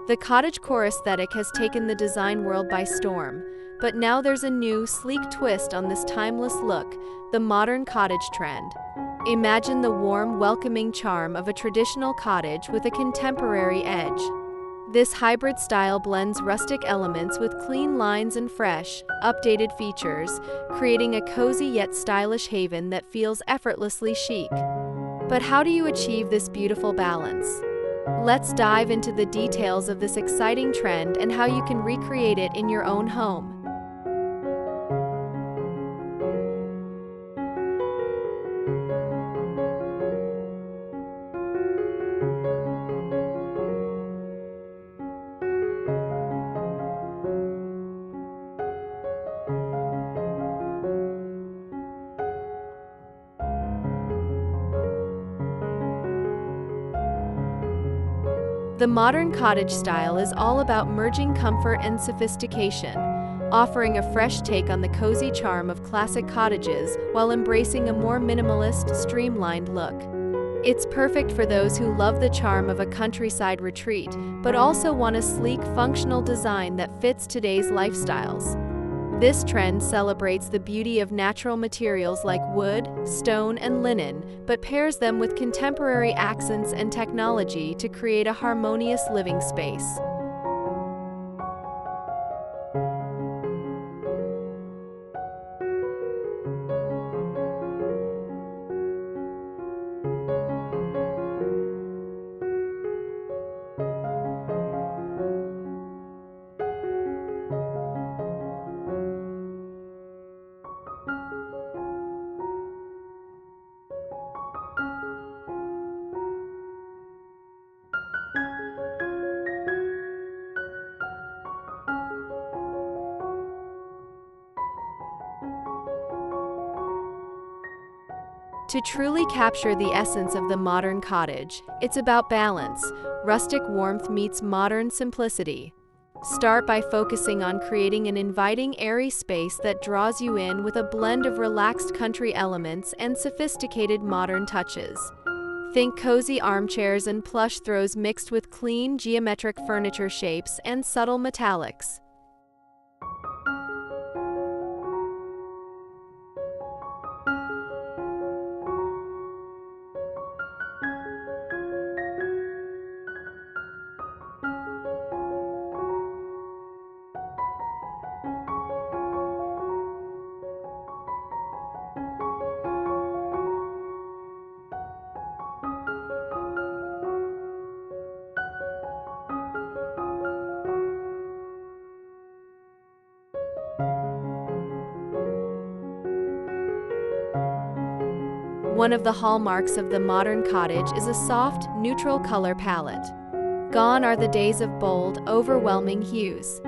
The cottagecore aesthetic has taken the design world by storm, but now there's a new, sleek twist on this timeless look, the modern cottage trend. Imagine the warm, welcoming charm of a traditional cottage with a contemporary edge. This hybrid style blends rustic elements with clean lines and fresh, updated features, creating a cozy yet stylish haven that feels effortlessly chic. But how do you achieve this beautiful balance? Let's dive into the details of this exciting trend and how you can recreate it in your own home. The modern cottage style is all about merging comfort and sophistication, offering a fresh take on the cozy charm of classic cottages while embracing a more minimalist, streamlined look. It's perfect for those who love the charm of a countryside retreat, but also want a sleek, functional design that fits today's lifestyles. This trend celebrates the beauty of natural materials like wood, stone, and linen, but pairs them with contemporary accents and technology to create a harmonious living space. To truly capture the essence of the modern cottage, it's about balance. Rustic warmth meets modern simplicity. Start by focusing on creating an inviting, airy space that draws you in with a blend of relaxed country elements and sophisticated modern touches. Think cozy armchairs and plush throws mixed with clean, geometric furniture shapes and subtle metallics. One of the hallmarks of the modern cottage is a soft, neutral color palette. Gone are the days of bold, overwhelming hues.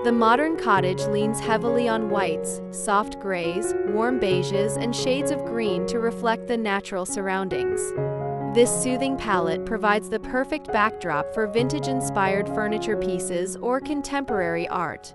The modern cottage leans heavily on whites, soft grays, warm beiges, and shades of green to reflect the natural surroundings. This soothing palette provides the perfect backdrop for vintage-inspired furniture pieces or contemporary art.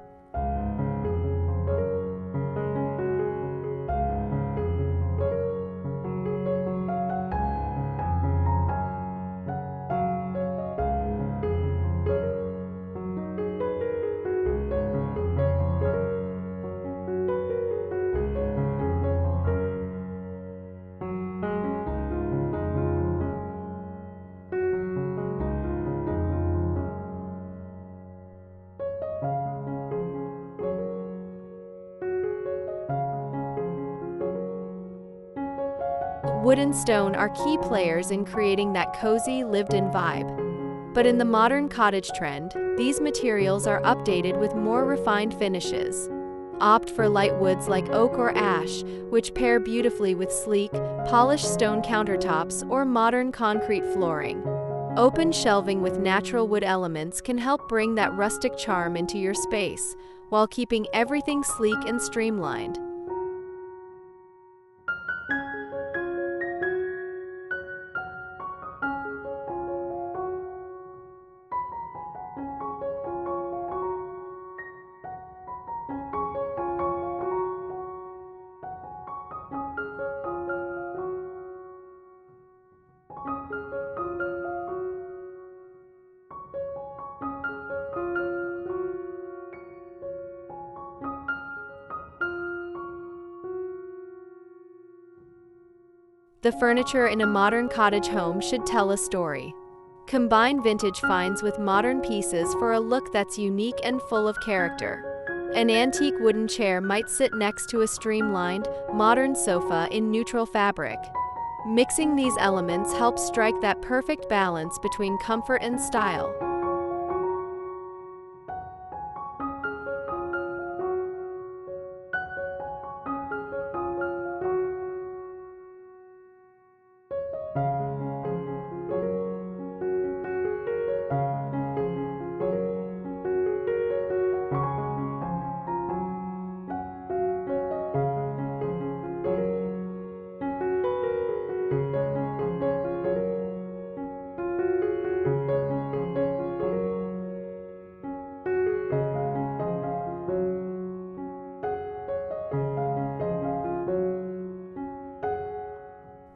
Wood and stone are key players in creating that cozy, lived-in vibe. But in the modern cottage trend, these materials are updated with more refined finishes. Opt for light woods like oak or ash, which pair beautifully with sleek, polished stone countertops or modern concrete flooring. Open shelving with natural wood elements can help bring that rustic charm into your space, while keeping everything sleek and streamlined. The furniture in a modern cottage home should tell a story. Combine vintage finds with modern pieces for a look that's unique and full of character. An antique wooden chair might sit next to a streamlined, modern sofa in neutral fabric. Mixing these elements helps strike that perfect balance between comfort and style.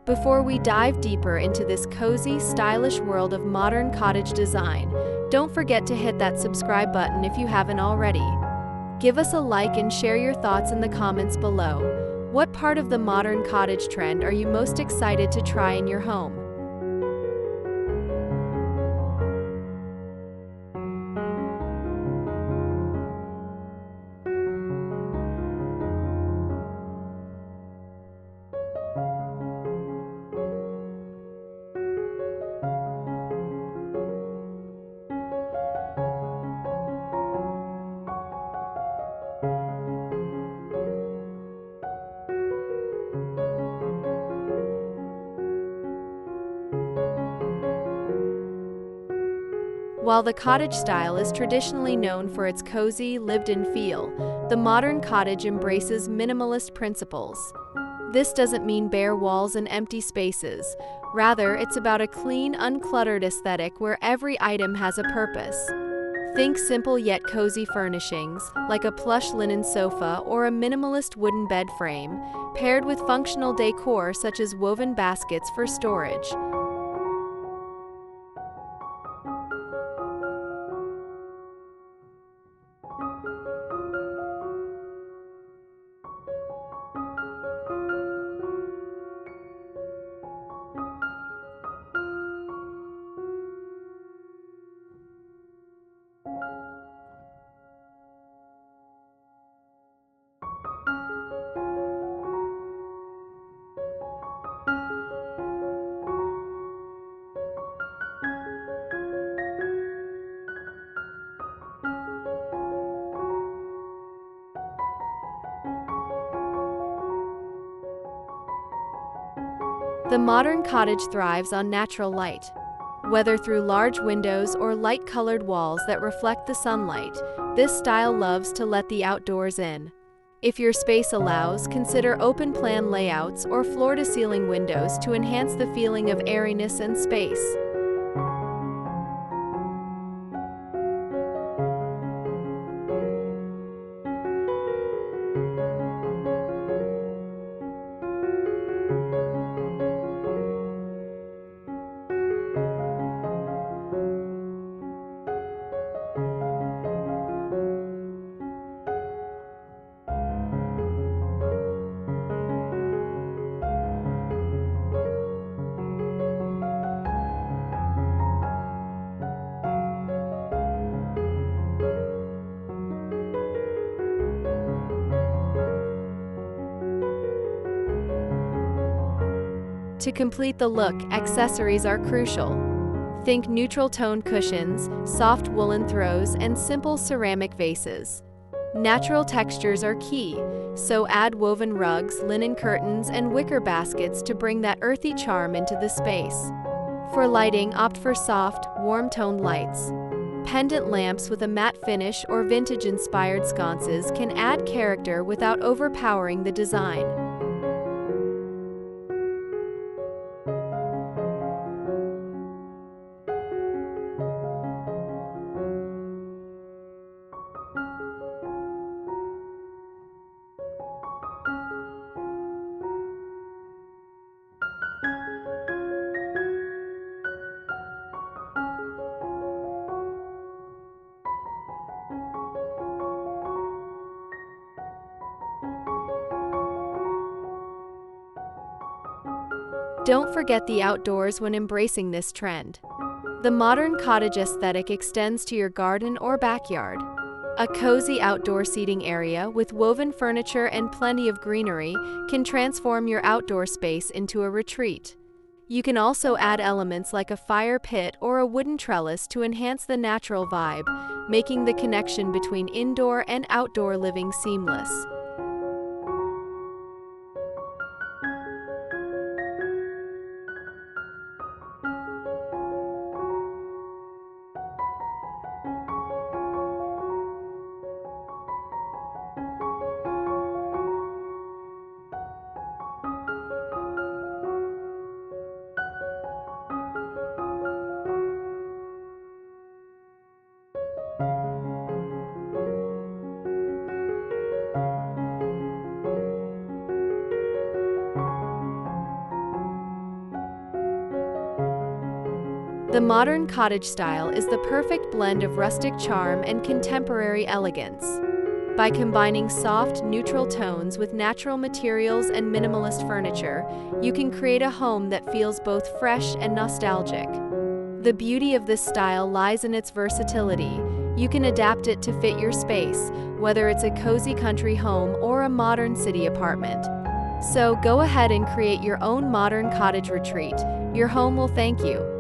Before we dive deeper into this cozy, stylish world of modern cottage design, don't forget to hit that subscribe button if you haven't already. Give us a like and share your thoughts in the comments below. What part of the modern cottage trend are you most excited to try in your home? While the cottage style is traditionally known for its cozy, lived-in feel, the modern cottage embraces minimalist principles. This doesn't mean bare walls and empty spaces. Rather, it's about a clean, uncluttered aesthetic where every item has a purpose. Think simple yet cozy furnishings, like a plush linen sofa or a minimalist wooden bed frame, paired with functional decor such as woven baskets for storage. The modern cottage thrives on natural light. Whether through large windows or light-colored walls that reflect the sunlight, this style loves to let the outdoors in. If your space allows, consider open-plan layouts or floor-to-ceiling windows to enhance the feeling of airiness and space. To complete the look, accessories are crucial. Think neutral-toned cushions, soft woolen throws, and simple ceramic vases. Natural textures are key, so add woven rugs, linen curtains, and wicker baskets to bring that earthy charm into the space. For lighting, opt for soft, warm-toned lights. Pendant lamps with a matte finish or vintage-inspired sconces can add character without overpowering the design. Don't forget the outdoors when embracing this trend. The modern cottage aesthetic extends to your garden or backyard. A cozy outdoor seating area with woven furniture and plenty of greenery can transform your outdoor space into a retreat. You can also add elements like a fire pit or a wooden trellis to enhance the natural vibe, making the connection between indoor and outdoor living seamless. The modern cottage style is the perfect blend of rustic charm and contemporary elegance. By combining soft, neutral tones with natural materials and minimalist furniture, you can create a home that feels both fresh and nostalgic. The beauty of this style lies in its versatility. You can adapt it to fit your space, whether it's a cozy country home or a modern city apartment. So go ahead and create your own modern cottage retreat. Your home will thank you.